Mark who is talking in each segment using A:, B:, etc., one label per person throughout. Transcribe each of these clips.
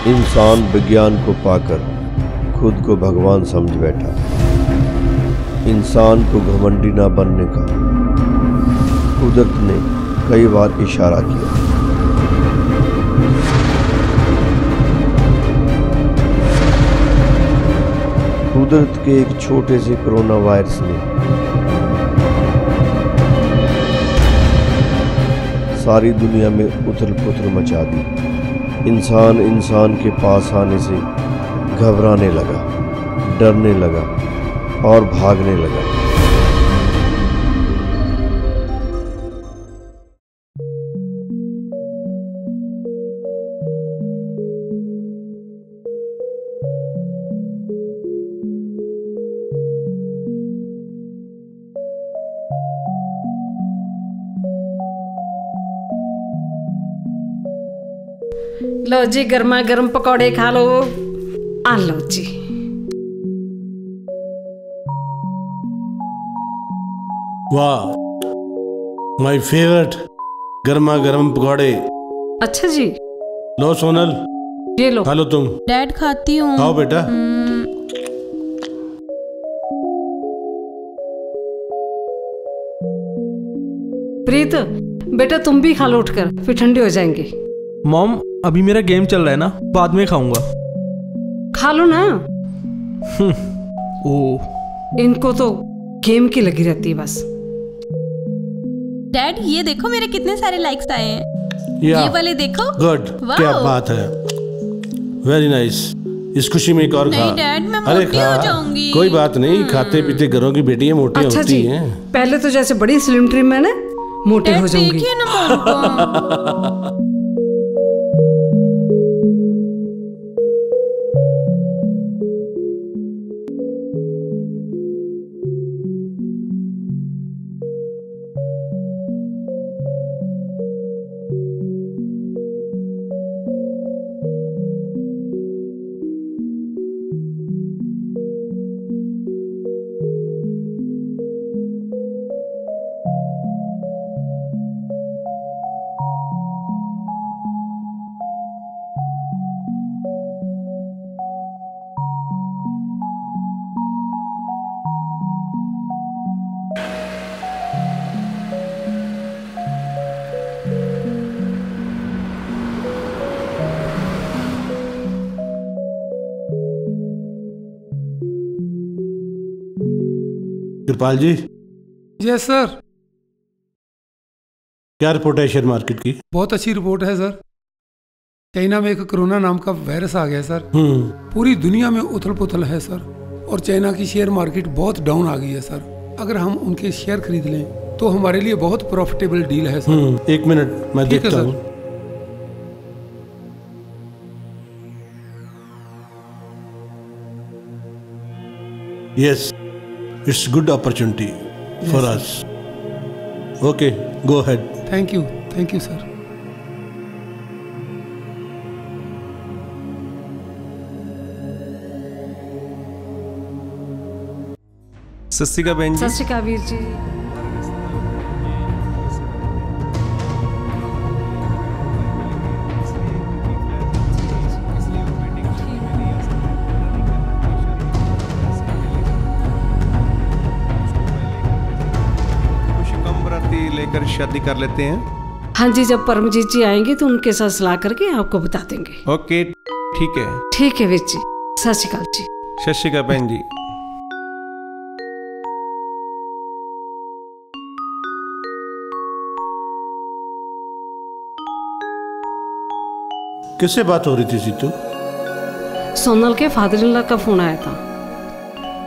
A: इंसान विज्ञान को पाकर खुद को भगवान समझ बैठा। इंसान को घमंडी ना बनने का कुदरत ने कई बार इशारा किया। कुदरत के एक छोटे से कोरोना वायरस ने सारी दुनिया में उथल पुथल मचा दी। इंसान के पास आने से घबराने लगा, डरने लगा और भागने लगा।
B: लो जी, गर्मा गर्म पकौड़े खा लो। आ लो जी।
C: वाह, माय फेवरेट गर्मा गर्म पकौड़े।
B: अच्छा जी।
C: लो सोनल,
B: ये लो।
C: खा लो तुम।
D: डैड खाती हूँ।
C: खाओ बेटा।
B: प्रीत, बेटा तुम भी खा लो उठकर, फिर ठंडे हो जाएंगे।
E: मॉम, अभी मेरा गेम चल रहा है ना, बाद में खाऊंगा।
B: खा लो ना।
E: ओ,
B: इनको तो गेम की लगी रहती है बस।
D: डैड ये देखो मेरे कितने सारे लाइक्स आए हैं। ये वाले देखो।
C: गुड, क्या बात है, वेरी नाइस। इस खुशी में एक और खा।
D: नहीं डैड, मैं
C: अरे
D: मोटी हो जाऊंगी।
C: कोई बात नहीं, खाते पीते घरों की बेटियां मोटी
B: अच्छा
C: होती
B: जी,
C: हैं।
B: पहले तो जैसे बड़ी स्लिम ट्रिम है ना, मोटे हो जाऊंगी।
D: देखिए ना मॉम को।
C: कृपाल जी।
F: Yes sir.
C: क्या रिपोर्ट है शेयर मार्केट की?
F: बहुत अच्छी रिपोर्ट है सर। चाइना में एक कोरोना नाम का वायरस आ गया सर। पूरी दुनिया में उथल पुथल है सर, और चाइना की शेयर मार्केट बहुत डाउन आ गई है सर। अगर हम उनके शेयर खरीद लें तो हमारे लिए बहुत प्रॉफिटेबल डील है सर।
C: एक मिनट, मैं देखता हूँ। Yes, it's good opportunity for us. Okay, go ahead.
F: Thank you sir.
E: सत श्री अकाल बहन जी।
B: सत श्री अकाल वीर जी।
E: लेकर शादी कर लेते हैं।
B: हाँ जी, जब परमजीत जी आएंगे तो उनके साथ सलाह करके आपको बता देंगे।
E: ओके, ठीक है।
B: ठीक है वीर जी। सत श्री अकाल जी।
E: सत श्री अकाल बहन जी।
C: किससे बात हो रही थी सीतू?
B: सोनल के फादर इन लॉ का फोन आया था।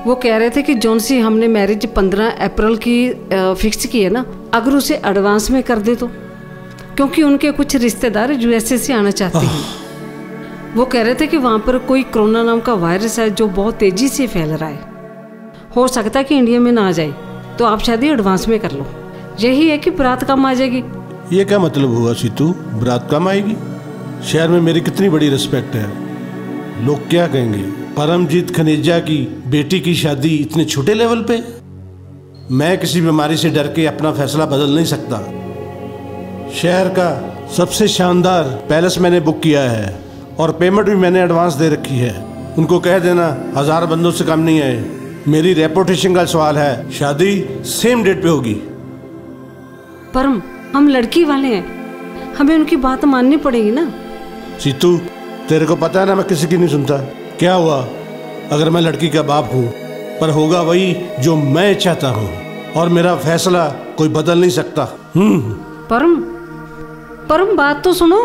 B: वो कह रहे थे कि जौन सी हमने मैरिज 15 अप्रैल की फिक्स की है ना, अगर उसे एडवांस में कर दे तो, क्योंकि उनके कुछ रिश्तेदार यूएसए से आना चाहते हैं। वो कह रहे थे कि वहाँ पर कोई कोरोना नाम का वायरस है जो बहुत तेजी से फैल रहा है, हो सकता है कि इंडिया में ना आ जाए, तो आप शादी एडवांस में कर लो। यही है कि बारात कम आ जाएगी।
C: ये क्या मतलब हुआ सीतू, बारात कम आएगी? शहर में मेरी कितनी बड़ी रिस्पेक्ट है, लोग क्या कहेंगे? परमजीत खनीजा की बेटी की शादी इतने छोटे लेवल पे? मैं किसी बीमारी से डर के अपना फैसला बदल नहीं सकता। शहर का सबसे शानदार पैलेस मैंने बुक किया है और पेमेंट भी मैंने एडवांस दे रखी है। उनको कह देना 1000 बंदों से कम नहीं आए। मेरी रेपुटेशन का सवाल है, शादी सेम डेट पे होगी।
B: परम, हम लड़की वाले हैं, हमें उनकी बात माननी पड़ेगी ना।
C: सीतू, तेरे को पता है ना मैं किसी की नहीं सुनता। क्या हुआ अगर मैं लड़की का बाप हूँ, पर होगा वही जो मैं चाहता हूँ और मेरा फैसला कोई बदल नहीं सकता।
B: परम बात तो सुनो।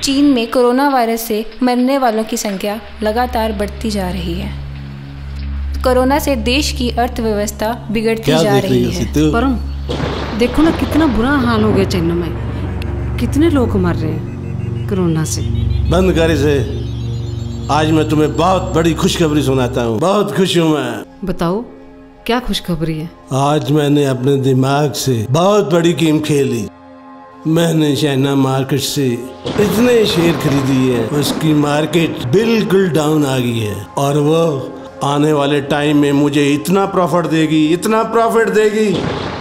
G: चीन में कोरोना वायरस से मरने वालों की संख्या लगातार बढ़ती जा रही है। कोरोना से देश की अर्थव्यवस्था बिगड़ती जा रही है।
B: परम, देखो ना कितना बुरा हाल हो गया चीन में, कितने लोग मर रहे हैं कोरोना से।
C: बंद कर इसे। आज मैं तुम्हें बहुत बड़ी खुशखबरी सुनाता हूँ। बहुत खुश हूँ मैं।
B: बताओ क्या खुशखबरी है?
C: आज मैंने अपने दिमाग से बहुत बड़ी गेम खेली। मैंने चाइना मार्केट से इतने शेयर खरीदी है, उसकी मार्केट बिल्कुल डाउन आ गई है और वो आने वाले टाइम में मुझे इतना प्रॉफिट देगी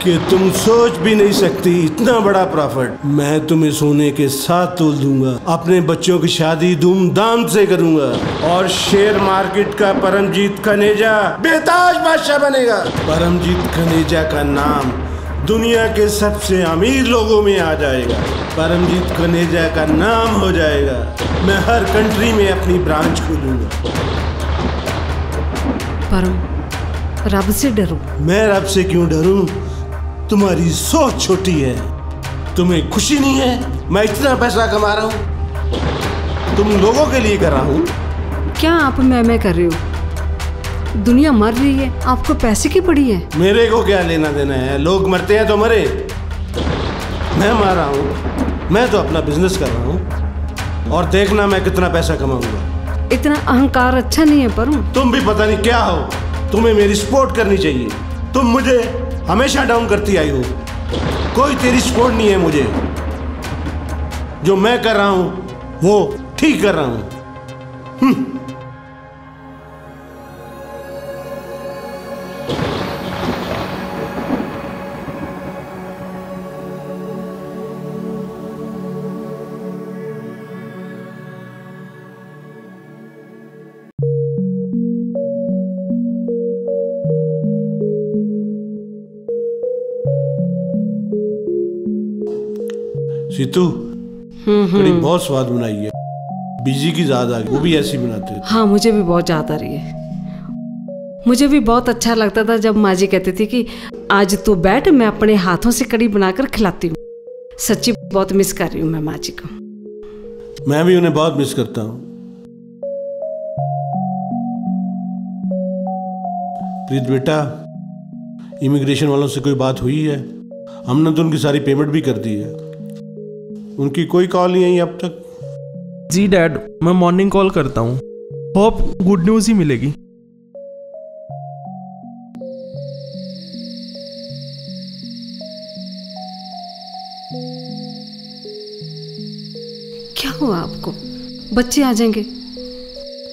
C: कि तुम सोच भी नहीं सकती। इतना बड़ा प्रॉफिट। मैं तुम्हें सोने के साथ तोल दूंगा, अपने बच्चों की शादी धूमधाम से करूंगा और शेयर मार्केट का परमजीत खनेजा बेताज बादशाह बनेगा। परमजीत खनेजा का नाम दुनिया के सबसे अमीर लोगों में आ जाएगा। परमजीत खनेजा का नाम हो जाएगा। मैं हर कंट्री में अपनी ब्रांच खोलूंगा।
B: परम, रब से डरो।
C: मैं रब से क्यों डरूं? तुम्हारी सोच छोटी है। तुम्हें खुशी नहीं है मैं इतना पैसा कमा रहा हूं? तुम लोगों के लिए कर रहा हूं।
B: क्या आप मैं कर रही हो? दुनिया मर रही है, आपको पैसे की पड़ी है।
C: मेरे को क्या लेना देना है? लोग मरते हैं तो मरे, मैं मर रहा हूँ। मैं तो अपना बिजनेस कर रहा हूँ और देखना मैं कितना पैसा कमाऊंगा।
B: इतना अहंकार अच्छा नहीं है परम।
C: तुम भी पता नहीं क्या हो। तुम्हें मेरी सपोर्ट करनी चाहिए। तुम मुझे हमेशा डाउन करती आई हो। कोई तेरी सपोर्ट नहीं है मुझे। जो मैं कर रहा हूँ वो ठीक कर रहा हूँ। सीतू, कड़ी बहुत स्वाद बनाई है। बीजी की याद आ गई, वो भी ऐसी बनाते थे।
B: हाँ, मुझे भी बहुत याद आ रही है। मुझे भी बहुत अच्छा लगता था जब माँ जी कहती थी कि आज तू बैठ, मैं अपने हाथों से कड़ी बनाकर खिलाती हूँ। सच्ची बहुत मिस कर रही हूँ मैं माँ जी को।
C: मैं भी उन्हें बहुत मिस करता हूँ। प्रीत बेटा, इमिग्रेशन वालों से कोई बात हुई है? हमने तो उनकी सारी पेमेंट भी कर दी है। उनकी कोई कॉल नहीं आई अब तक।
E: जी डैड, मैं मॉर्निंग कॉल करता हूँ। होप गुड न्यूज़ ही मिलेगी।
B: क्या हुआ आपको? बच्चे आ जाएंगे।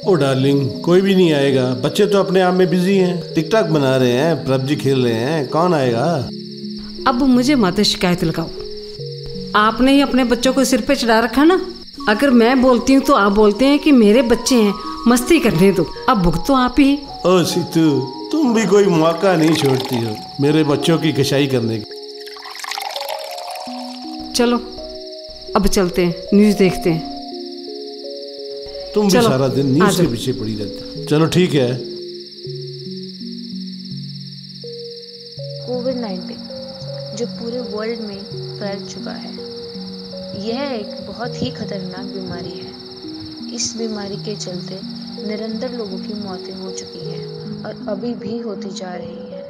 C: ओ डार्लिंग, कोई भी नहीं आएगा। बच्चे तो अपने आप में बिजी हैं, टिकटॉक बना रहे हैं, पबजी खेल रहे हैं। कौन आएगा?
B: अब मुझे मत शिकायत लगाओ। आपने ही अपने बच्चों को सिर पे चढ़ा रखा ना। अगर मैं बोलती हूँ तो आप बोलते हैं कि मेरे बच्चे हैं, मस्ती करने दो। अब भुगतो तो आप ही।
C: ओ सीतू, तुम भी कोई मौका नहीं छोड़ती हो मेरे बच्चों की कशाई करने की।
B: चलो अब चलते हैं, न्यूज़ देखते हैं।
C: तुम भी सारा दिन न्यूज़ के पीछे पड़ी रहती। चलो ठीक है।
H: कोविड-19 जो पूरे वर्ल्ड में फैल चुका है, यह एक बहुत ही खतरनाक बीमारी है। इस बीमारी के चलते निरंतर लोगों की मौतें हो चुकी हैं और अभी भी होती जा रही है।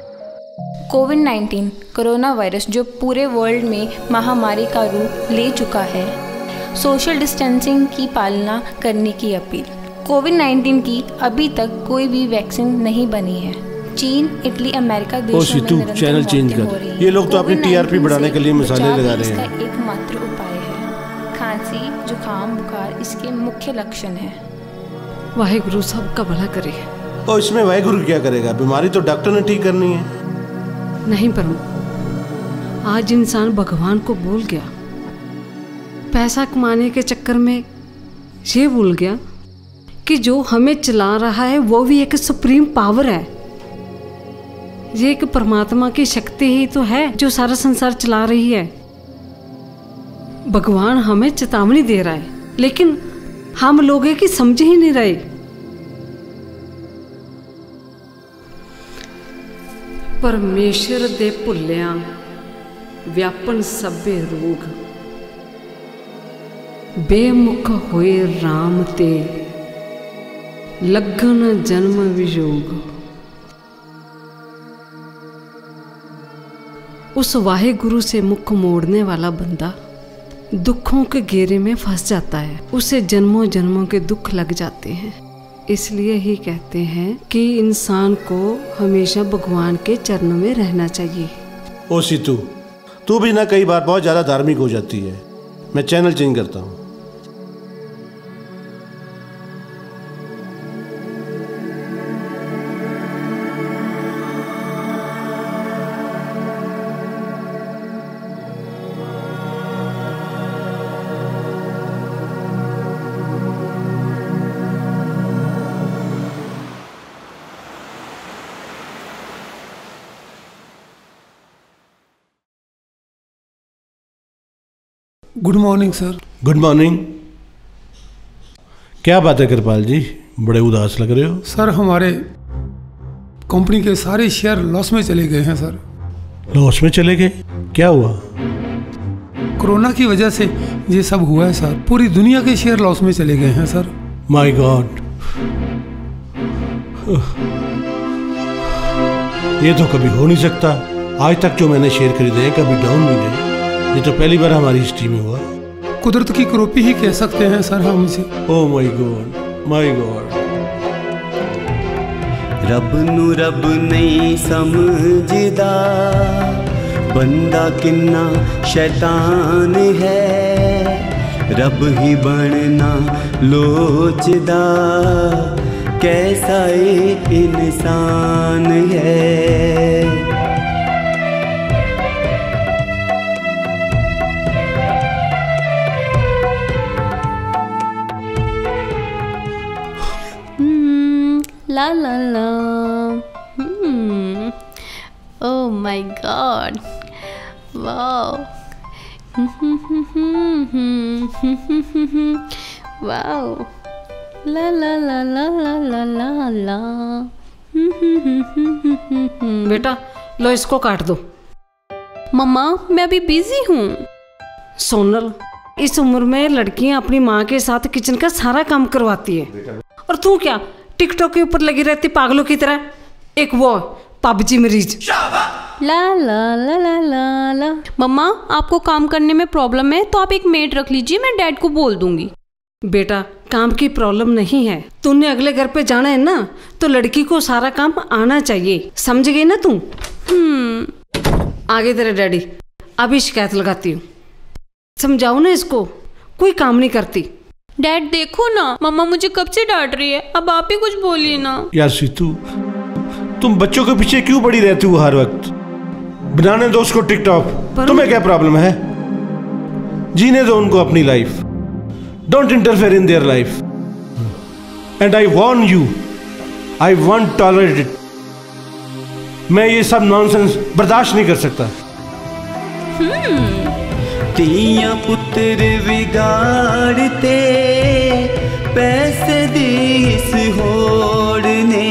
G: कोविड-19 कोरोना वायरस जो पूरे वर्ल्ड में महामारी का रूप ले चुका है। सोशल डिस्टेंसिंग की पालना करने की अपील। कोविड-19 की अभी तक कोई भी वैक्सीन नहीं बनी है। चीन, इटली, अमेरिका देशों में निरंतर
C: चैनल चेंज कर। ये लोग तो अपनी टीआरपी बढ़ाने के लिए मसाले लगा रहे हैं।
G: इसका एकमात्र उपाय है। खांसी, जुकाम, बुखार इसके मुख्य लक्षण हैं।
B: वाहेगुरु सबका भला करे।
C: और इसमें वाहेगुरु क्या करेगा? बीमारी तो डॉक्टर ने ठीक करनी है।
B: नहीं परम, आज इंसान भगवान को भूल गया। पैसा कमाने के चक्कर में ये भूल गया कि जो हमें चला रहा है वो भी एक सुप्रीम पावर है। ये एक परमात्मा की शक्ति ही तो है जो सारा संसार चला रही है। भगवान हमें चेतावनी दे रहा है, लेकिन हम लोग है कि समझ ही नहीं रहे। परमेश्वर दे भुल्लिया व्यापन सभे रोग, बेमुख होए राम ते लगन जन्म वियोग। उस वाहेगुरु से मुख मोड़ने वाला बंदा दुखों के घेरे में फंस जाता है, उसे जन्मों जन्मों के दुख लग जाते हैं। इसलिए ही कहते हैं कि इंसान को हमेशा भगवान के चरणों में रहना चाहिए।
C: ओ सीतू, तू भी ना कई बार बहुत ज़्यादा धार्मिक हो जाती है। मैं चैनल चेंज करता हूँ।
F: Good morning sir.
C: Good morning. क्या बात है कृपाल जी, बड़े उदास लग रहे हो?
F: सर हमारे कंपनी के सारे शेयर लॉस में चले गए हैं सर।
C: लॉस में चले गए? क्या हुआ?
F: कोरोना की वजह से ये सब हुआ है सर। पूरी दुनिया के शेयर लॉस में चले गए हैं सर।
C: माय गॉड, ये तो कभी हो नहीं सकता। आज तक जो मैंने शेयर खरीदे हैं कभी डाउन नहीं गए। ये तो पहली बार हमारी हिस्ट्री में हुआ।
F: कुदरत की कृपा ही कह सकते हैं सर हम इसे।
C: Oh my God, my God.
I: रब नू रब नहीं समझदा, बंदा किन्ना शैतान है। रब ही बनना लोचदा, कैसा ये इंसान है।
D: La la la. Oh my God. Wow. Wow. La la la la la la la la.
B: बेटा लो इसको काट दो।
D: मम्मा मैं अभी बिजी हूँ।
B: सोनल, इस उम्र में लड़कियां अपनी माँ के साथ किचन का सारा काम करवाती है, और तू क्या टिकटॉक के ऊपर लगी रहती पागलों की तरह। एक वो पबजी मरीज।
D: ला ला ला ला ला ला। मम्मा आपको काम करने में प्रॉब्लम है तो आप एक मेड रख लीजिए, मैं डैड को बोल दूंगी।
B: बेटा काम की प्रॉब्लम नहीं है, तूने अगले घर पे जाना है ना, तो लड़की को सारा काम आना चाहिए, समझ गई ना तू? आगे तेरे डैडी अभी शिकायत लगाती हूँ। समझाओ ना इसको, कोई काम नहीं करती।
D: डैड देखो ना, मम्मा मुझे कब से डांट रही है, अब आप ही कुछ बोलिए ना।
C: यार सीतू, तुम बच्चों के पीछे क्यों पड़ी रहती हो हर वक्त? बनाने दो उसको टिकटॉक, तुम्हें क्या प्रॉब्लम है? जीने दो उनको अपनी life. Don't interfere in their life. And I warn you, I won't tolerate it. मैं ये सब नॉनसेंस बर्दाश्त नहीं कर सकता।
I: तियां पुत्र बिगाड़ते, पैसे दीस होड़ने।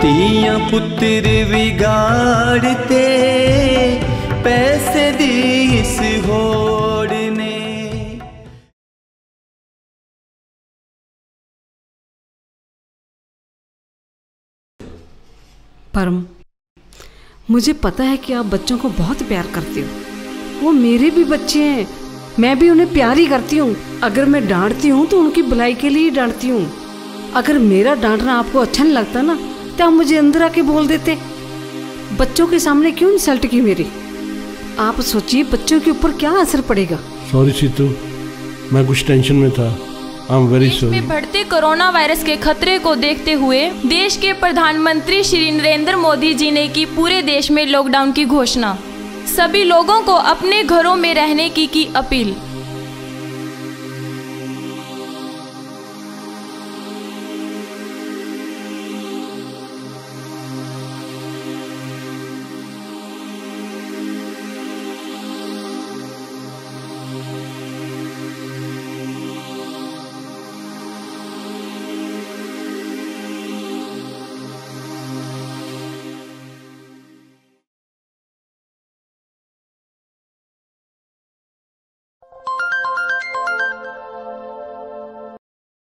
I: तियां पुत्र बिगाड़ते, पैसे दीस होड़ने।
B: परम, मुझे पता है कि आप बच्चों को बहुत प्यार करते हो, वो मेरे भी बच्चे हैं, मैं भी उन्हें प्यार ही करती हूँ। अगर मैं डांटती हूँ तो उनकी भलाई के लिए ही डांटती हूँ। अगर मेरा डांटना आपको अच्छा नहीं लगता ना, तो आप मुझे अंदर आके बोल देते। बच्चों के सामने क्यों इंसल्ट की मेरी? आप सोचिए बच्चों के ऊपर क्या असर पड़ेगा।
C: सॉरी सीतू, मैं कुछ टेंशन में था। आई एम वेरी
G: देश
C: सॉरी।
G: में बढ़ते कोरोना वायरस के खतरे को देखते हुए देश के प्रधानमंत्री श्री नरेंद्र मोदी जी ने की पूरे देश में लॉकडाउन की घोषणा। सभी लोगों को अपने घरों में रहने की appeal.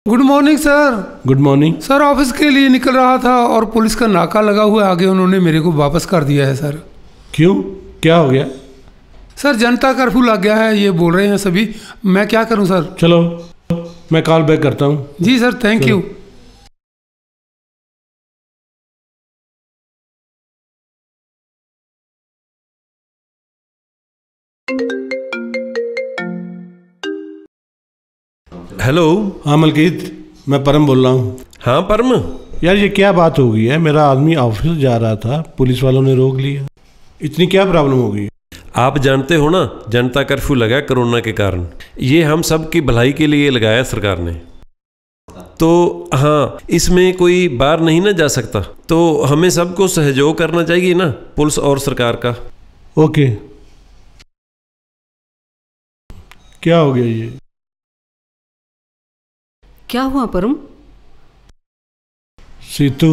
F: Good morning sir.
C: Good morning
F: sir office के लिए निकल रहा था और पुलिस का नाका लगा हुआ है आगे, उन्होंने मेरे को वापस कर दिया है सर।
C: क्यों, क्या हो गया?
F: सर जनता कर्फ्यू लग गया है ये बोल रहे हैं सभी, मैं क्या करूं सर?
C: चलो मैं कॉल बैक करता हूँ।
F: जी सर, थैंक यू।
J: हेलो।
C: हाँ मलकीत, मैं परम बोल रहा हूँ।
J: हाँ परम।
C: यार ये क्या बात हो गई है? मेरा आदमी ऑफिस जा रहा था, पुलिस वालों ने रोक लिया। इतनी क्या प्रॉब्लम हो गई?
J: आप जानते हो ना, जनता कर्फ्यू लगा कोरोना के कारण। ये हम सब की भलाई के लिए लगाया सरकार ने। तो हाँ, इसमें कोई बाहर नहीं ना जा सकता, तो हमें सबको सहयोग करना चाहिए ना, पुलिस और सरकार का।
C: ओके। क्या हो गया ये?
B: क्या हुआ परम?
C: सीतू,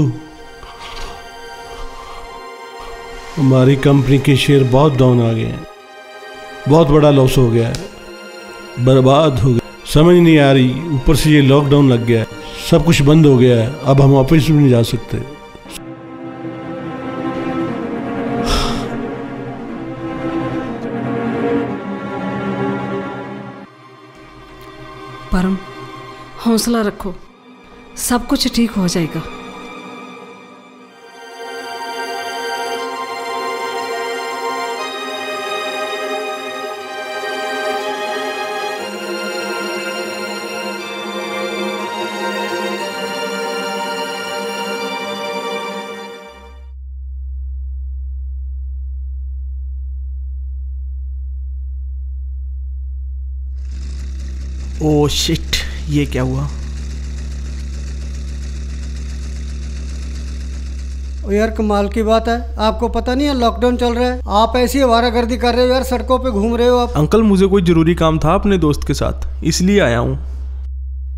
C: हमारी कंपनी के शेयर बहुत डाउन आ गए हैं, बहुत बड़ा लॉस हो गया है, बर्बाद हो गया। समझ नहीं आ रही, ऊपर से ये लॉकडाउन लग गया है, सब कुछ बंद हो गया है, अब हम ऑफिस भी नहीं जा सकते।
B: परम हौसला रखो, सब कुछ ठीक हो जाएगा।
E: ओह शिट, ये क्या हुआ?
K: यार कमाल की बात है, आपको पता नहीं है लॉकडाउन चल रहा है, आप ऐसी आवारागर्दी कर रहे हो यार, सड़कों पे घूम रहे हो आप।
E: अंकल मुझे कोई जरूरी काम था अपने दोस्त के साथ, इसलिए आया हूँ।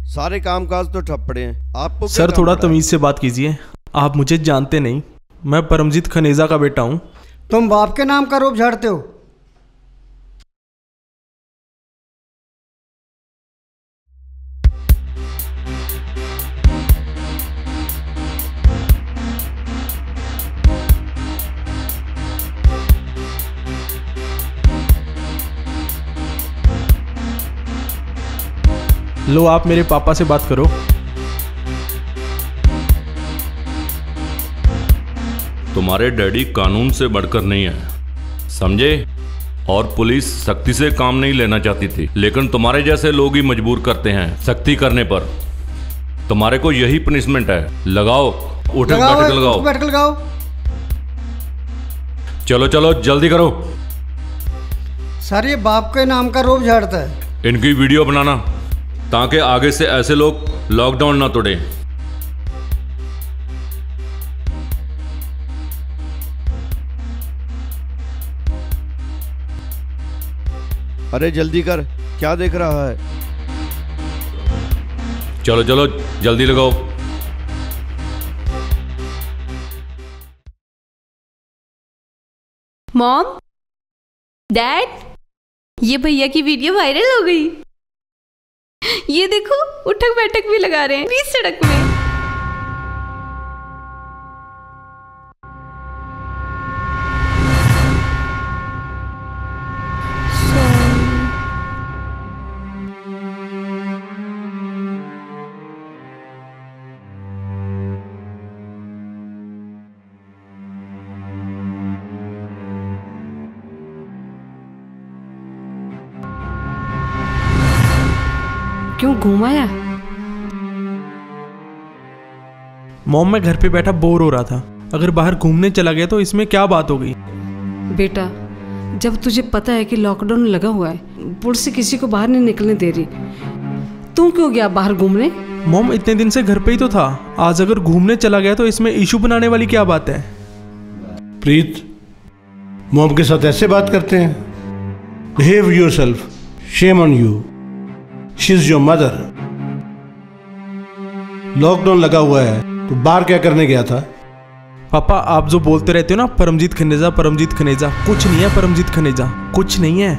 A: सारे कामकाज तो ठप पड़े हैं, आपको
E: सर थोड़ा तमीज से बात कीजिए, आप मुझे जानते नहीं, मैं परमजीत खनेजा का बेटा हूँ।
K: तुम बाप के नाम का रूप झाड़ते हो।
E: लो आप मेरे पापा से बात करो।
L: तुम्हारे डैडी कानून से बढ़कर नहीं है, समझे? और पुलिस सख्ती से काम नहीं लेना चाहती थी, लेकिन तुम्हारे जैसे लोग ही मजबूर करते हैं सख्ती करने पर। तुम्हारे को यही पनिशमेंट है, लगाओ, उठक बैठक लगाओ।
K: बैठक लगाओ।
L: चलो चलो जल्दी करो।
K: सर ये बाप के नाम का रूप झाड़ता है।
L: इनकी वीडियो बनाना ताकि आगे से ऐसे लोग लॉकडाउन ना तोड़े।
A: अरे जल्दी कर, क्या देख रहा है?
L: चलो चलो जल्दी लगाओ।
D: मॉम, डैड, ये भैया की वीडियो वायरल हो गई। ये देखो उठक बैठक भी लगा रहे हैं बीच सड़क में।
B: क्यों घुमाया?
E: मॉम मैं घर पे बैठा बोर हो रहा था, अगर बाहर घूमने चला गया तो इसमें क्या बात हो गई?
B: बेटा, जब तुझे पता है कि लॉकडाउन लगा हुआ है, पुलिस किसी को बाहर नहीं निकलने दे रही, तू क्यों गया बाहर घूमने?
E: मॉम इतने दिन से घर पे ही तो था, आज अगर घूमने चला गया तो इसमें इशू बनाने वाली क्या बात है?
C: प्रीत, मॉम के साथ ऐसे बात करते हैं? Behave yourself, shame on you, she is your mother. Lockdown लगा हुआ है तो बाहर क्या करने गया था?
E: पापा आप जो बोलते रहते हो ना परमजीत खनेजा, परमजीत खनेजा, कुछ नहीं है परमजीत खनेजा, कुछ नहीं है।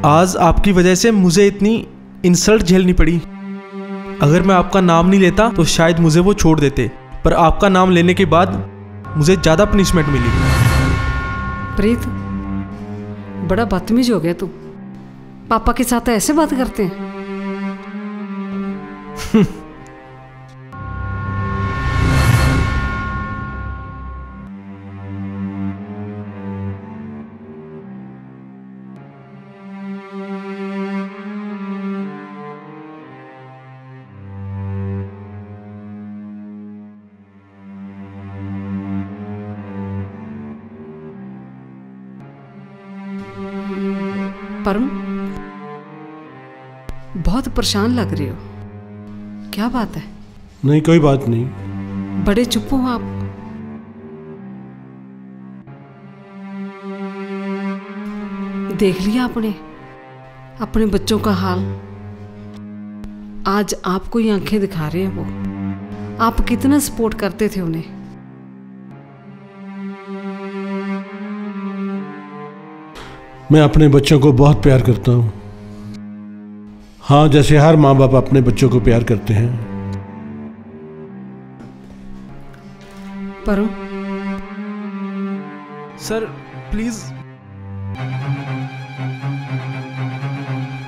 E: आज आपकी वजह से मुझे इतनी इंसल्ट झेलनी पड़ी। अगर मैं आपका नाम नहीं लेता तो शायद मुझे वो छोड़ देते, पर आपका नाम लेने के बाद मुझे ज्यादा पनिशमेंट मिली।
B: प्रीत, बड़ा बदतमीज हो गया तू। पापा के साथ ऐसे बात करते हैं? परम, बहुत परेशान लग रहे हो, क्या बात है?
C: नहीं कोई बात नहीं।
B: बड़े चुप हो आप। देख लिया आपने अपने बच्चों का हाल। आज आपको ही आंखें दिखा रहे हैं वो। आप कितना सपोर्ट करते थे उन्हें।
C: मैं अपने बच्चों को बहुत प्यार करता हूँ। हाँ, जैसे हर माँ बाप अपने बच्चों को प्यार करते हैं।
B: परम,
E: sir please,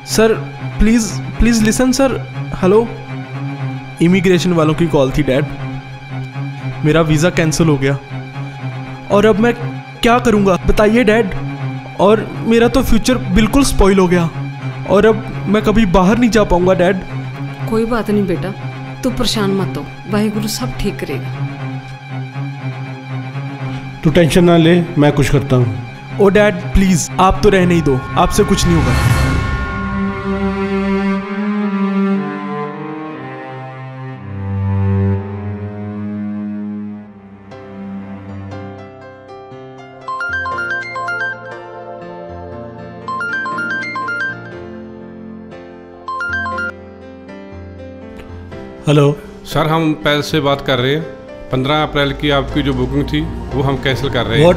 E: sir please please listen sir. Hello, immigration वालों की कॉल थी डैड। मेरा वीज़ा कैंसिल हो गया और अब मैं क्या करूँगा बताइए डैड। और मेरा तो फ्यूचर बिल्कुल स्पॉइल हो गया और अब मैं कभी बाहर नहीं जा पाऊंगा डैड।
B: कोई बात नहीं बेटा, तू परेशान मत हो, वाहिगुरु सब ठीक करेगा।
C: तू टेंशन ना ले, मैं कुछ करता हूँ।
E: ओ डैड प्लीज, आप तो रहने ही दो, आपसे कुछ नहीं होगा।
C: हेलो
M: सर, हम पैलेस से बात कर रहे हैं। 15 अप्रैल की आपकी जो बुकिंग थी वो हम कैंसिल कर रहे हैं।
C: What?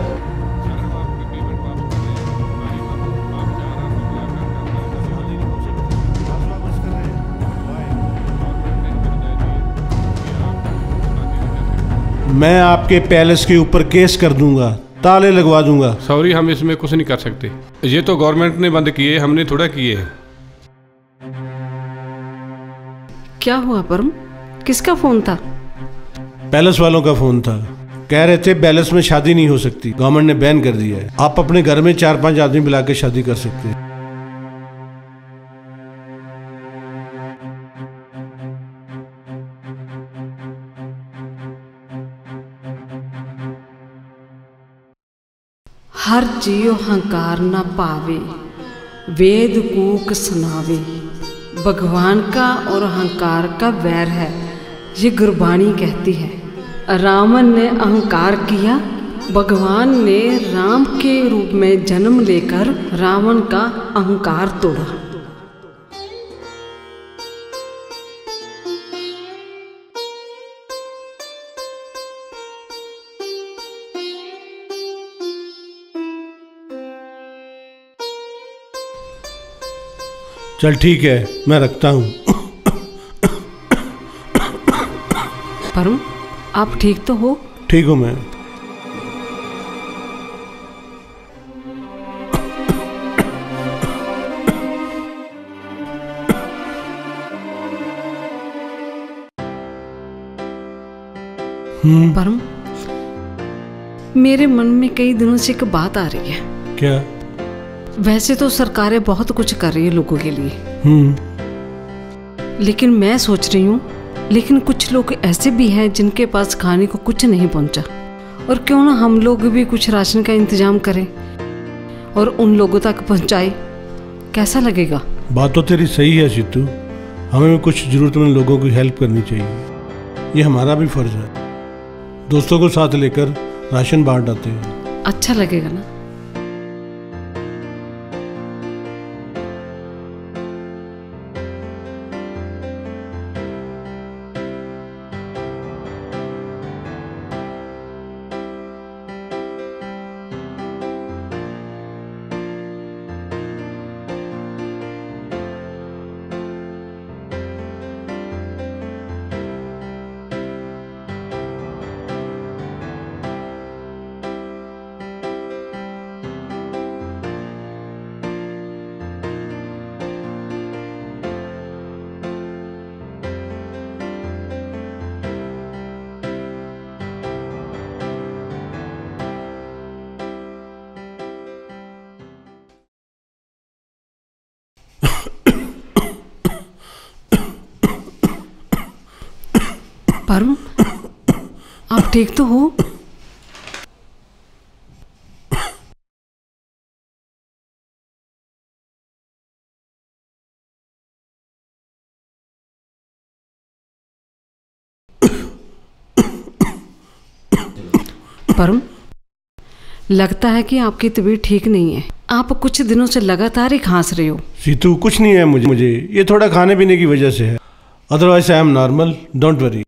C: मैं आपके पैलेस के ऊपर केस कर दूंगा, ताले लगवा दूंगा।
M: सॉरी, हम इसमें कुछ नहीं कर सकते। ये तो गवर्नमेंट ने बंद किए, हमने थोड़ा किए हैं।
B: क्या हुआ परम, किसका फोन था?
C: पैलेस वालों का फोन था। कह रहे थे पैलेस में शादी नहीं हो सकती, गवर्नमेंट ने बैन कर दिया है। आप अपने घर में 4-5 आदमी बुला के शादी कर सकते हैं।
B: हर जियो हंकार न पावे, वेद कूक सुनावे। भगवान का और अहंकार का वैर है, ये गुरबाणी कहती है। रावण ने अहंकार किया, भगवान ने राम के रूप में जन्म लेकर रावण का अहंकार तोड़ा।
C: चल ठीक है, मैं रखता हूँ।
B: परम, आप ठीक तो हो?
C: ठीक हूँ मैं।
B: परम, मेरे मन में कई दिनों से एक बात आ रही है।
C: क्या?
B: वैसे तो सरकारें बहुत कुछ कर रही है लोगों के लिए, लेकिन मैं सोच रही हूँ, लेकिन कुछ लोग ऐसे भी हैं जिनके पास खाने को कुछ नहीं पहुँचा, और क्यों ना हम लोग भी कुछ राशन का इंतजाम करें और उन लोगों तक पहुँचाए। कैसा लगेगा?
C: बात तो तेरी सही है सीतू, हमें भी कुछ ज़रूरतमंद लोगों की हेल्प करनी चाहिए। ये हमारा भी फर्ज है। दोस्तों को साथ लेकर राशन बांट आते हैं।
B: अच्छा लगेगा ना? परम, आप ठीक तो हो? परम, लगता है कि आपकी तबीयत ठीक नहीं है। आप कुछ दिनों से लगातार ही खांस रहे हो।
C: सीतू कुछ नहीं है मुझे ये थोड़ा खाने पीने की वजह से है, otherwise I am normal, don't worry.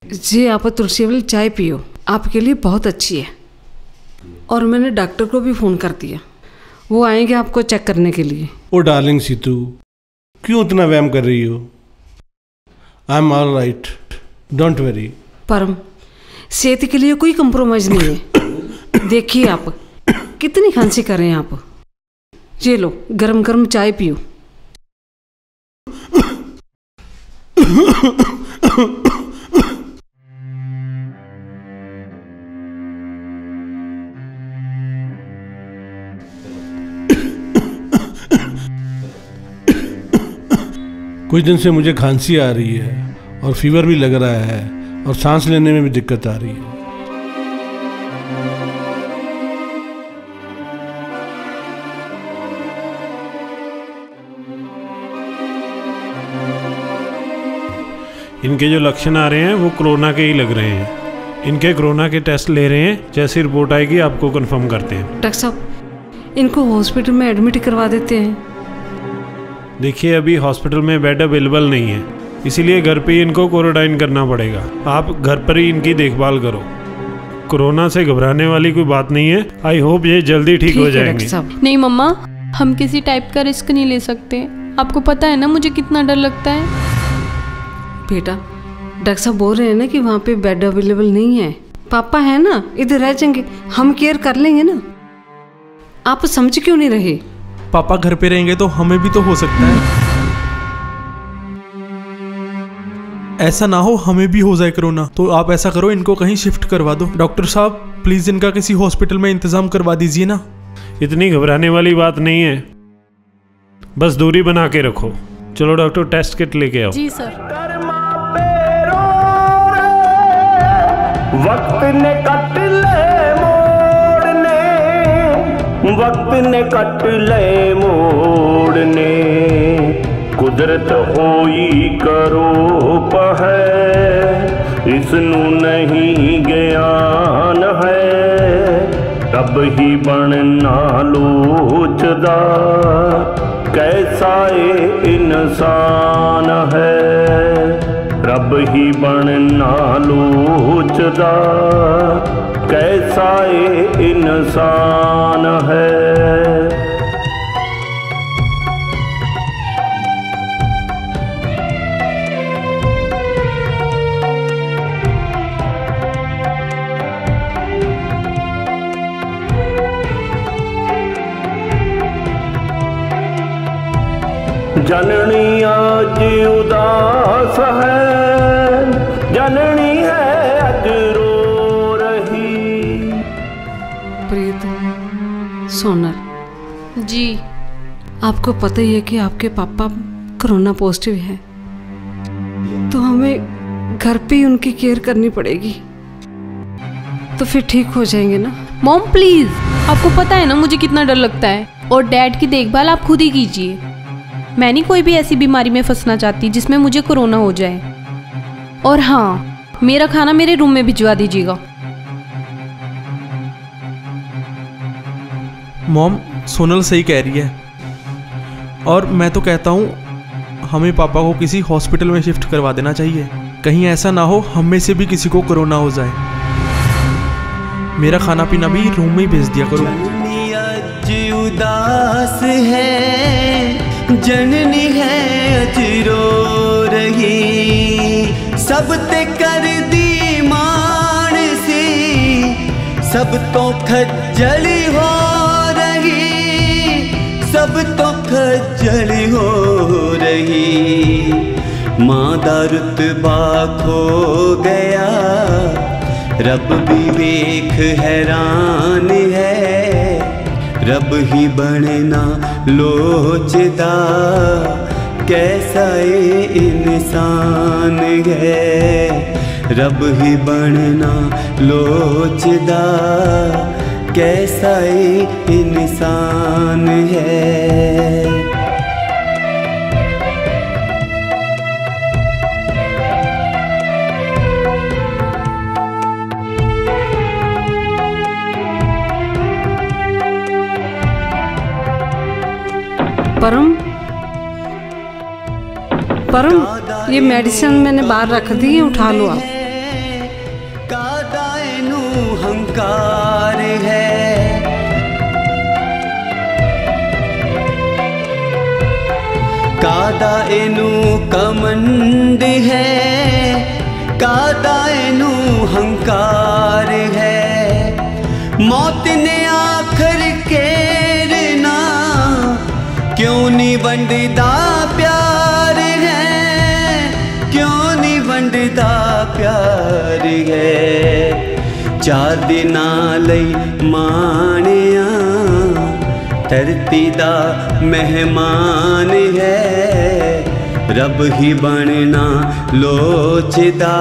B: जी, आप तुलसी वाली चाय पियो, आपके लिए बहुत अच्छी है। और मैंने डॉक्टर को भी फ़ोन कर दिया, वो आएंगे आपको चेक करने के लिए।
C: ओ डार्लिंग सीतू, क्यों इतना वहम कर रही हो? I am all right, don't worry.
B: परम, सेहत के लिए कोई कंप्रोमाइज़ नहीं है। देखिए आप कितनी खांसी कर रहे हैं आप। ये लो, गरम गरम चाय पियो।
C: कुछ दिन से मुझे खांसी आ रही है और फीवर भी लग रहा है और सांस लेने में भी दिक्कत आ रही है।
M: इनके जो लक्षण आ रहे हैं वो कोरोना के ही लग रहे हैं। इनके कोरोना के टेस्ट ले रहे हैं, जैसी रिपोर्ट आएगी आपको कंफर्म करते हैं।
B: डॉक्टर साहब, इनको हॉस्पिटल में एडमिट करवा देते हैं।
M: देखिए, अभी हॉस्पिटल में बेड अवेलेबल नहीं है, इसीलिए घर पे ही इनको क्वारंटाइन करना पड़ेगा। आप घर पर ही इनकी देखभाल करो। कोरोना से घबराने वाली कोई बात नहीं है। आई होप ये जल्दी ठीक हो जाएंगे।
D: नहीं मम्मा, हम किसी टाइप का रिस्क नहीं ले सकते। आपको पता है ना मुझे कितना डर लगता है।
B: बेटा, डॉक्टर साहब बोल रहे हैं ना कि वहाँ पे बेड अवेलेबल नहीं है। पापा है ना, इधर रह जाएंगे, हम केयर कर लेंगे ना। आप समझ क्यों नहीं रहे?
E: पापा घर पे रहेंगे तो हमें भी तो हो सकता है। ऐसा ना हो हमें भी हो जाए कोरोना। तो आप ऐसा करो, इनको कहीं शिफ्ट करवा दो। डॉक्टर साहब प्लीज इनका किसी हॉस्पिटल में इंतजाम करवा दीजिए ना।
M: इतनी घबराने वाली बात नहीं है, बस दूरी बना के रखो। चलो डॉक्टर, टेस्ट किट लेके आओ।
D: जी सर।
N: वक्त ने कट ले मोड़ने, वक्त ने कट ले मोड़ने, कुदरत होई करो पहै, इसनू नहीं ज्ञान है, तब ही बनना लोचदा, कैसा ए इंसान है, रब ही बनना लोचदा, कैसा ए इंसान है। जननी आज उदास है, जननी है आज रो रही।
B: प्रीत, सोनल
D: जी,
B: आपको पता ही है कि आपके पापा कोरोना पॉजिटिव है तो हमें घर पे ही उनकी केयर करनी पड़ेगी, तो फिर ठीक हो जाएंगे ना।
D: मॉम प्लीज, आपको पता है ना मुझे कितना डर लगता है, और डैड की देखभाल आप खुद ही कीजिए। मैं नहीं कोई भी ऐसी बीमारी में फंसना चाहती जिसमें मुझे कोरोना हो जाए। और हाँ, मेरा खाना मेरे रूम में भिजवा दीजिएगा।
E: मॉम, सोनल सही कह रही है, और मैं तो कहता हूँ हमें पापा को किसी हॉस्पिटल में शिफ्ट करवा देना चाहिए। कहीं ऐसा ना हो हम में से भी किसी को कोरोना हो जाए। मेरा खाना पीना भी रूम में ही भेज दिया करो।
I: जननी उदास है, जननी है अज रो रही, सब ते कर दी मान सी, सब तो खज्जली हो रही, सब तो खज्जली हो रही। माँ दा रुतबा खो गया, रब भी वेख हैरान है, रब ही बनना लोचदा, कैसा ये इंसान है, रब ही बनना लोचदा, कैसा ये इंसान है।
B: परम, ये मेडिसिन मैंने बाहर रख दी है, उठा लो आप।
I: कादाएनु हंकार है, कादाएनु कमंड है, कादाएनु हंकार है। मौत ने आखिर केरना, क्यों नहीं वंडदा प्यार है, क्यों नहीं वंडदा प्यार है। 4 दिनां लई माणिया, धरती दा मेहमान है, रब ही बनना लोचदा,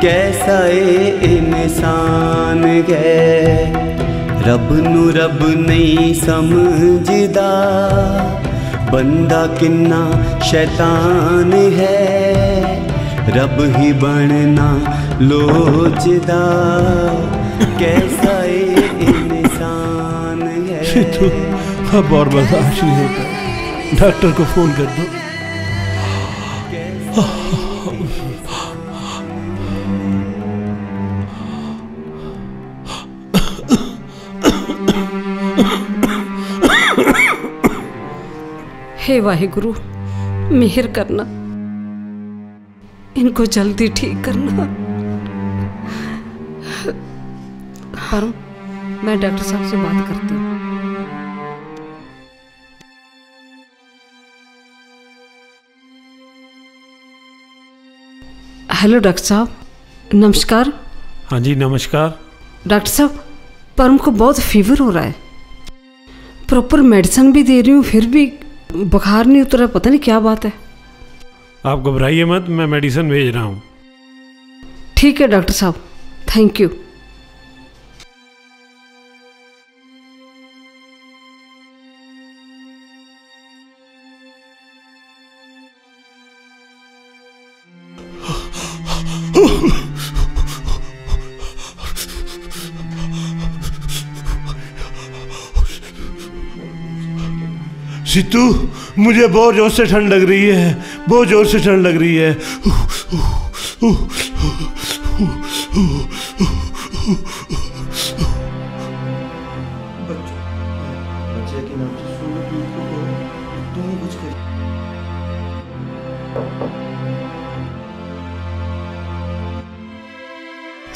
I: कैसा ये इंसान है। रब नू रब नहीं समझदा, बंदा किन्ना शैतान है, रब ही बनना लोचदा, कैसा ये इंसान है।
C: सिद्धू, अब और बर्दाश्त नहीं होता, डॉक्टर को फोन कर दो।
B: हे वाहिगुरु, मेहर करना, इनको जल्दी ठीक करना। परम, मैं डॉक्टर साहब से बात करती हूँ। हेलो डॉक्टर साहब, नमस्कार।
M: हाँ जी नमस्कार।
B: डॉक्टर साहब, परम को बहुत फीवर हो रहा है, प्रॉपर मेडिसिन भी दे रही हूँ, फिर भी बुखार नहीं उतरा, पता नहीं क्या बात है।
M: आप घबराइए मत, मैं मेडिसिन भेज रहा हूँ।
B: ठीक है डॉक्टर साहब, थैंक यू।
C: सिद्धू, मुझे बहुत जोर से ठंड लग रही है, बहुत जोर से ठंड लग रही है।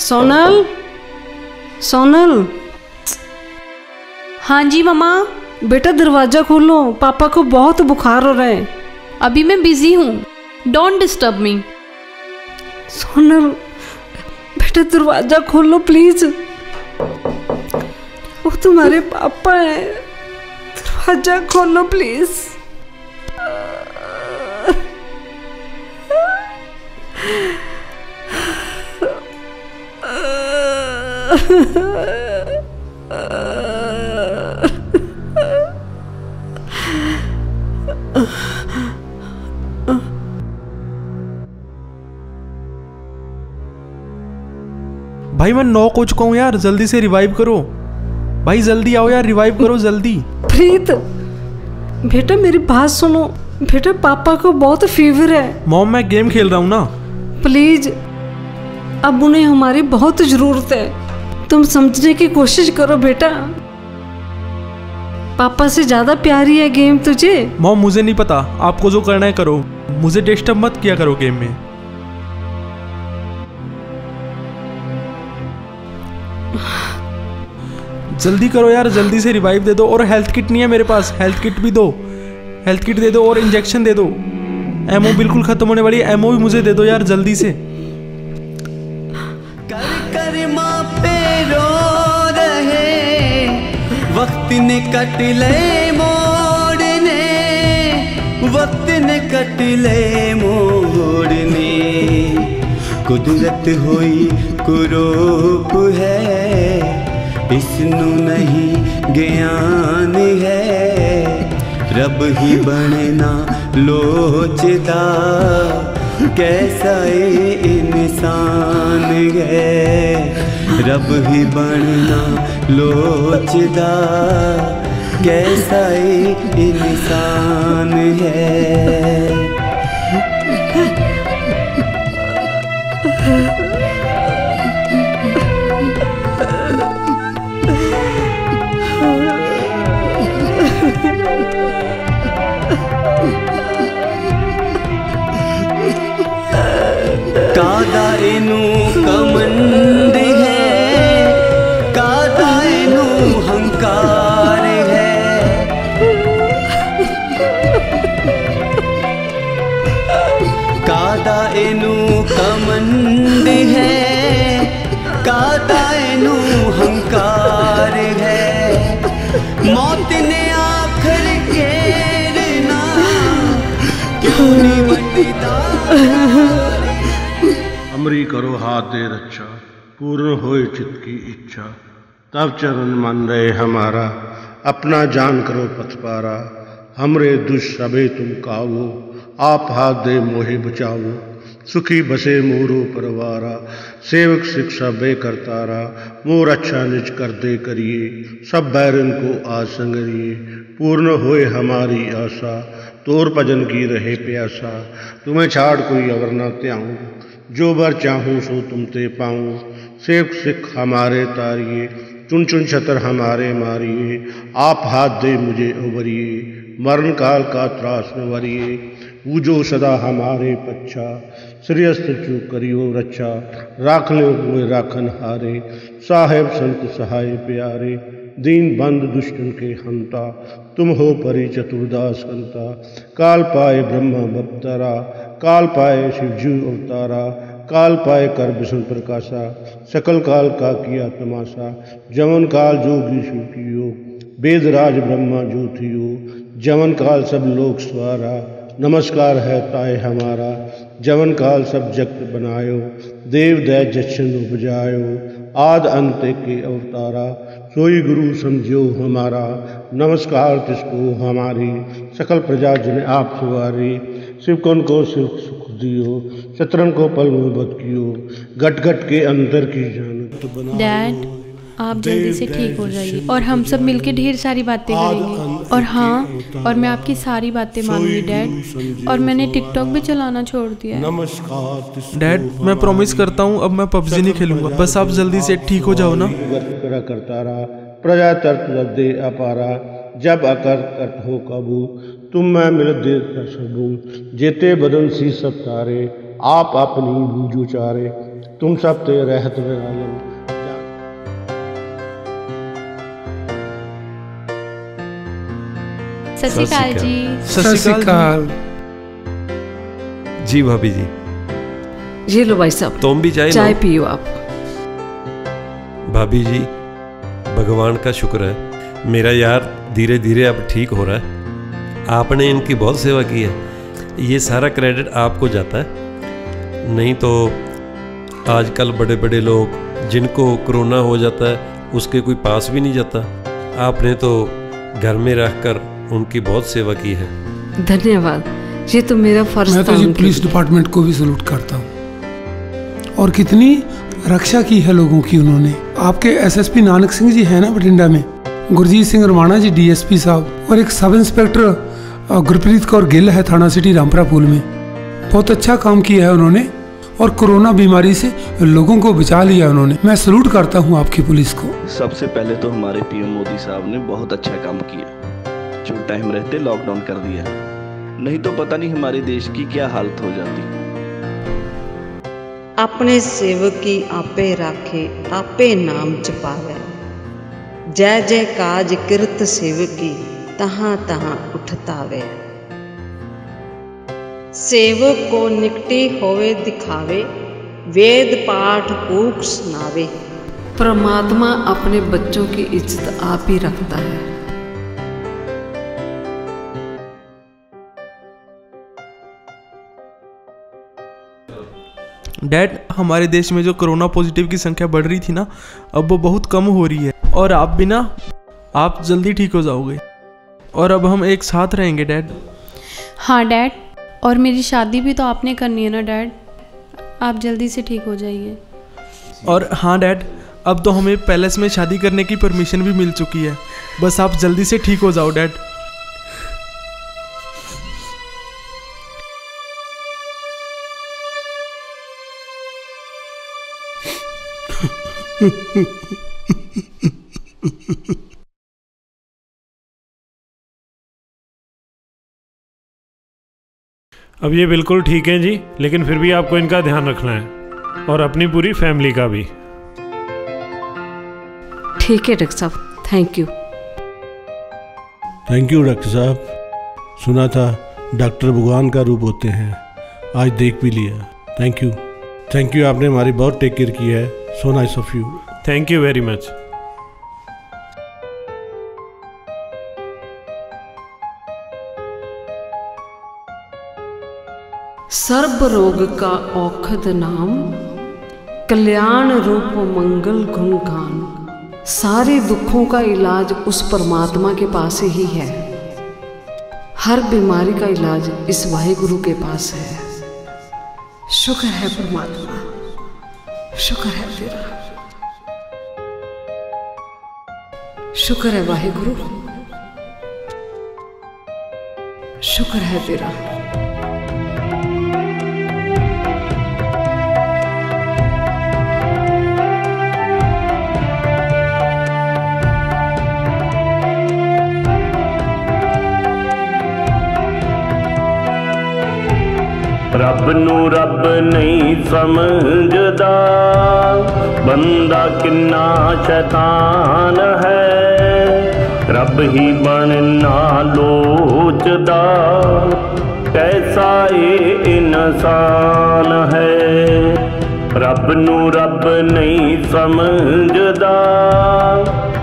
B: सोनल, सोनल।
D: हाँ जी मम्मा।
B: बेटा दरवाजा खोलो, पापा को बहुत बुखार हो रहा है।
D: अभी मैं बिजी हूँ, डोंट डिस्टर्ब मी।
B: सोनल बेटा दरवाजा खोलो प्लीज, वो तुम्हारे पापा हैं, दरवाजा खोलो प्लीज।
E: भाई मैं नॉक हो चुका हूँ यार, जल्दी से रिवाइव करो भाई, जल्दी आओ यार, रिवाइव करो जल्दी।
B: प्रीत बेटा मेरी बात सुनो बेटा, पापा को बहुत फीवर है।
E: मॉम मैं गेम खेल रहा हूँ ना।
B: प्लीज अब उन्हें हमारी बहुत जरूरत है, तुम समझने की कोशिश करो बेटा। पापा से ज्यादा प्यारी है गेम तुझे।
E: मॉम मुझे नहीं पता, आपको जो करना है करो, मुझे डिस्टर्ब मत किया करो गेम में। जल्दी करो यार, जल्दी से रिवाइव दे दो। और हेल्थ किट नहीं है मेरे पास, हेल्थ किट भी दो, हेल्थ किट दे दो और इंजेक्शन दे दो। एमओ बिल्कुल खत्म होने वाली है, एमओ भी मुझे दे दो यार जल्दी से।
I: कर कर माँ पे रो रहे, वक्त ने कट ले मोड़ने, वक्त ने कट ले मोड़ने। कुदरत होई कुरूप है, इसनू नहीं ज्ञान है। रब ही बनना लोचदा, कैसा ये इंसान है। रब ही बनना लोचदा, कैसा ये इंसान है। कादा इनू कमंड है, कादा इनू हंकार है। कादा इनू कमंड है, कादा इनू हंकार है। मौत ने आखिर घेरना, क्यों नहीं वंडदा।
C: हमरी करो हाथ दे रक्षा, पूर्ण होए चित्त की इच्छा। तब चरण मान रहे हमारा, अपना जान करो पथपारा। हमरे दुष्सबे तुम कावो, आप हाथ दे मोहे बचावो। सुखी बसे मोरो परवारा, सेवक शिक्षा बे करतारा। मोर अच्छा निज कर दे करिए, सब बैरन को आसंगरिए। पूर्ण होए हमारी आशा, तोर भजन की रहे प्यासा। तुम्हें छाड़ कोई अवर न त्याऊं, जो बर चाहूँ सो तुम ते पाऊँ। सेवक सिख हमारे तारिए, चुन चुन छतर हमारे मारिए। आप हाथ दे मुझे उबरिए, मरण काल का त्रास न वरिए। पूजो सदा हमारे पच्छा, श्रेयस्थ चू करियो रक्षा। राख ले हुए राखन हारे, साहेब संत सहाय प्यारे। दीन बंद दुष्टन के हंता, तुम हो परि चतुर्दास कंता। काल पाए ब्रह्मा बप्तरा, काल पाए शिवजू अवतारा। काल पाए कर विष्णु प्रकाशा, सकल काल का किया तमाशा। जवन काल जोगी शिव कियो, वेद राज ब्रह्मा जो थियो। जवन काल सब लोक स्वारा, नमस्कार है ताए हमारा। जवन काल सब जगत बनायो, देव दैत जच्छन उपजायो। आद अंत के अवतारा, सोई गुरु समझो हमारा। नमस्कार तिसको हमारी, सकल प्रजा जिन्हें आप सवारी। शिवकन को शिव सुख दियो, शत्रन को पल में बद कियो। गट गट के अंदर की जानत बना।
D: डैड आप जल्दी से ठीक हो जाइए और हम सब मिलके ढेर सारी बातें करेंगे। और हाँ, और मैं आपकी सारी बातें मानूंगी डैड। और मैंने टिकटॉक भी चलाना छोड़ दिया है।
C: नमस्कार
E: डैड मैं प्रॉमिस करता हूँ अब मैं पबजी नहीं खेलूंगा, बस आप जल्दी से ठीक हो जाओ ना।
C: करता रहा प्रजा तर्क दे अपारा। जब अकर करत हो कबू, तुम मैं मिल दे सबू। जेते बदन सी सब तारे, आप अपनी बूझो चारे। तुम सब ते रहत विराजन।
D: सत श्री अकाल जी।
F: सत श्री अकाल
J: जी भाभी जी।
B: ये लो भाई साहब,
J: तुम भी
B: चाय पियो आप।
J: भाभी जी भगवान का शुक्र है, मेरा यार धीरे धीरे अब ठीक हो रहा है। आपने इनकी बहुत सेवा की है, ये सारा क्रेडिट आपको जाता है। नहीं तो आजकल बड़े बड़े लोग जिनको कोरोना हो जाता है उसके कोई पास भी नहीं जाता। आपने तो घर में रहकर उनकी बहुत सेवा की है।
B: धन्यवाद, ये तो मेरा फर्ज था।
F: मैं तो जी पुलिस डिपार्टमेंट को भी सलूट करता हूँ। और कितनी रक्षा की है लोगों की उन्होंने। आपके एसएसपी नानक सिंह जी है ना बठिंडा में, गुरजीत सिंह रमाणा जी डीएसपी साहब, और एक सब इंस्पेक्टर गुरप्रीत कौर गिल है थाना सिटी रामपुरा पुल में। बहुत अच्छा काम किया है उन्होंने और कोरोना बीमारी से लोगों को बचा लिया उन्होंने। मैं सलूट करता हूँ आपकी पुलिस को।
O: सबसे पहले तो हमारे पीएम मोदी साहब ने बहुत अच्छा काम किया, जो टाइम रहते लॉकडाउन कर दिया, नहीं तो पता नहीं हमारे देश की क्या हालत हो जाती।
P: अपने सेवक की आपे राखे आपे नाम जपावे, जय जय काज किरत सेवक की तहाँ तहाँ उठतावे। सेवक को निकटे होवे दिखावे, वेद पाठ कूक सुनावे।
B: परमात्मा अपने बच्चों की इज्जत आप ही रखता है।
E: डैड, हमारे देश में जो कोरोना पॉजिटिव की संख्या बढ़ रही थी ना, अब वो बहुत कम हो रही है। और आप भी ना, आप जल्दी ठीक हो जाओगे और अब हम एक साथ रहेंगे डैड।
D: हाँ डैड, और मेरी शादी भी तो आपने करनी है ना डैड, आप जल्दी से ठीक हो जाइए।
E: और हाँ डैड, अब तो हमें पैलेस में शादी करने की परमिशन भी मिल चुकी है, बस आप जल्दी से ठीक हो जाओ डैड।
M: अब ये बिल्कुल ठीक है जी, लेकिन फिर भी आपको इनका ध्यान रखना है और अपनी पूरी फैमिली का भी।
B: ठीक है डॉक्टर साहब, thank you.
C: Thank you doctor साहब। सुना था डॉक्टर भगवान का रूप होते हैं, आज देख भी लिया। थैंक यू, थैंक यू, आपने हमारी बहुत टेक केयर की है। So nice of you.
M: Thank you very much.
B: सर्व रोग का औखद नाम, कल्याण रूप मंगल गुण गान। सारे दुखों का इलाज उस परमात्मा के पास ही है। हर बीमारी का इलाज इस वाहिगुरु के पास है। शुक्र है परमात्मा, शुक्र है तेरा, शुक्र है वाहिगुरु, शुक्र है तेरा।
N: रब नू रब नहीं समझदा, बंदा किन्ना शैतान है। रब ही बनना लोचदा, कैसा ये इंसान है। रब नू रब नहीं समझदा,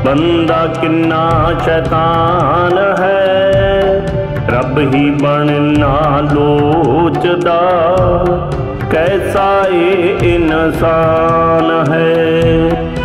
N: बंदा किन्ना शैतान है। रब ही बनना लोचदा, कैसा ये इंसान है।